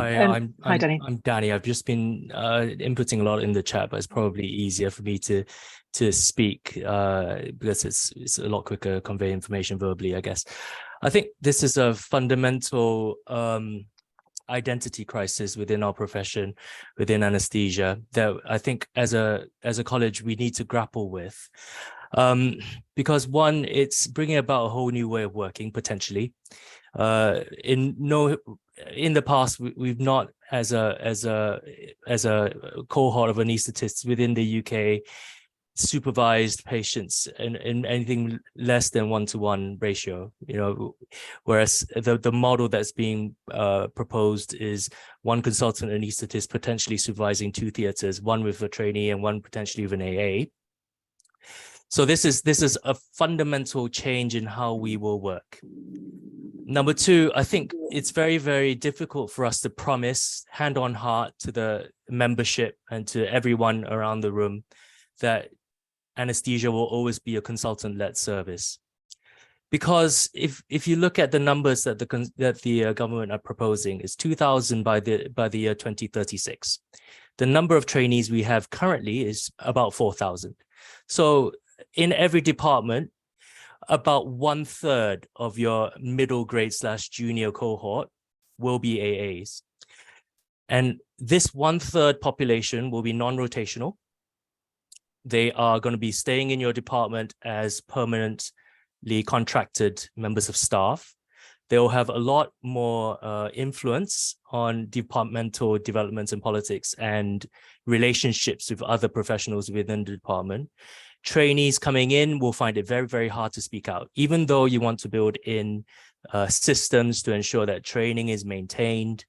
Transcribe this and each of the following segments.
Hi, Hi, Danny. I'm Danny. I've just been inputting a lot in the chat, but it's probably easier for me to speak because it's a lot quicker convey information verbally, I guess. I think this is a fundamental identity crisis within our profession, within anesthesia, that I think as a college we need to grapple with. Because one, it's bringing about a whole new way of working potentially. In the past, we've not, as a cohort of anesthetists within the UK, supervised patients in anything less than 1-to-1 ratio, whereas the model that's being proposed is one consultant anesthetist potentially supervising 2 theaters, one with a trainee and one potentially with an AA. So this is a fundamental change in how we will work. Number two, I think it's very, very difficult for us to promise hand on heart to the membership and to everyone around the room that anesthesia will always be a consultant-led service. Because if you look at the numbers that the government are proposing, is 2,000 by the year 2036. The number of trainees we have currently is about 4,000. So in every department, about 1/3 of your middle grade / junior cohort will be AAs. And this 1/3 population will be non-rotational. They are going to be staying in your department as permanently contracted members of staff. They'll have a lot more influence on departmental developments and politics and relationships with other professionals within the department. Trainees coming in will find it very, very hard to speak out, even though you want to build in systems to ensure that training is maintained.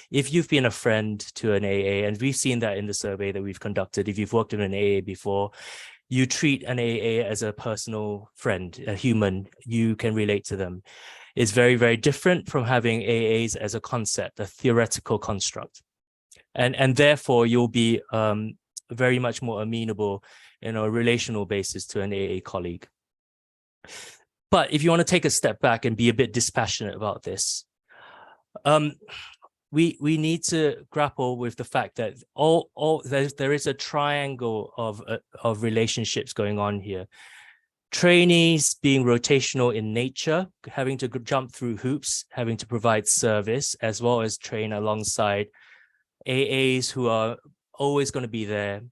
If you've been a friend to an AA, and we've seen that in the survey that we've conducted, if you've worked in an AA before, you treat an AA as a personal friend, a human, you can relate to them. It's very, very different from having AAs as a concept, a theoretical construct. And therefore, you'll be very much more amenable in a relational basis to an AA colleague. But if you want to take a step back and be a bit dispassionate about this, we need to grapple with the fact that there is a triangle of relationships going on here. Trainees being rotational in nature, having to jump through hoops, having to provide service, as well as train alongside AAs who are always going to be there,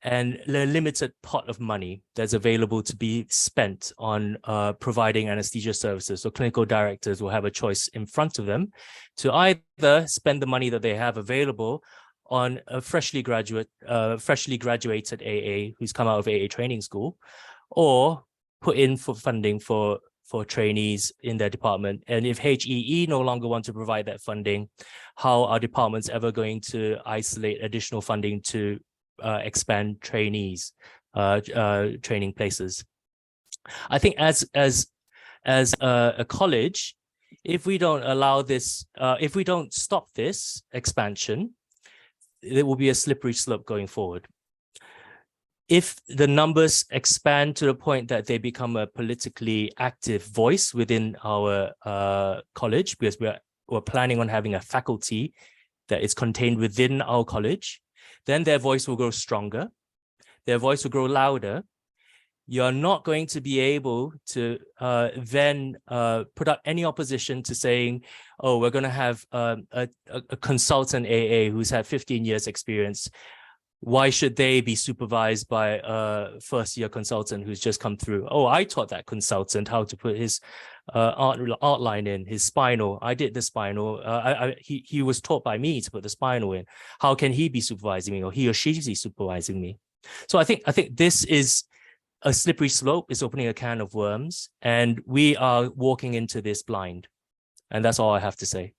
and the limited pot of money that's available to be spent on providing anesthesia services. So clinical directors will have a choice in front of them to either spend the money that they have available on a freshly graduated AA who's come out of AA training school, or put in for funding for trainees in their department. And if HEE no longer want to provide that funding, how are departments ever going to isolate additional funding to expand trainees, training places? I think as a college, if we don't allow this, if we don't stop this expansion, there will be a slippery slope going forward. If the numbers expand to the point that they become a politically active voice within our college, because we're planning on having a faculty that is contained within our college, then their voice will grow stronger, their voice will grow louder. You're not going to be able to then put up any opposition to saying, oh, we're going to have a consultant AA who's had 15 years experience. Why should they be supervised by a first-year consultant who's just come through? Oh, I taught that consultant how to put his outline in, his spinal. I did the spinal. He was taught by me to put the spinal in. How can he be supervising me, or he or she be supervising me? So I think this is a slippery slope. It's opening a can of worms, and we are walking into this blind. And that's all I have to say.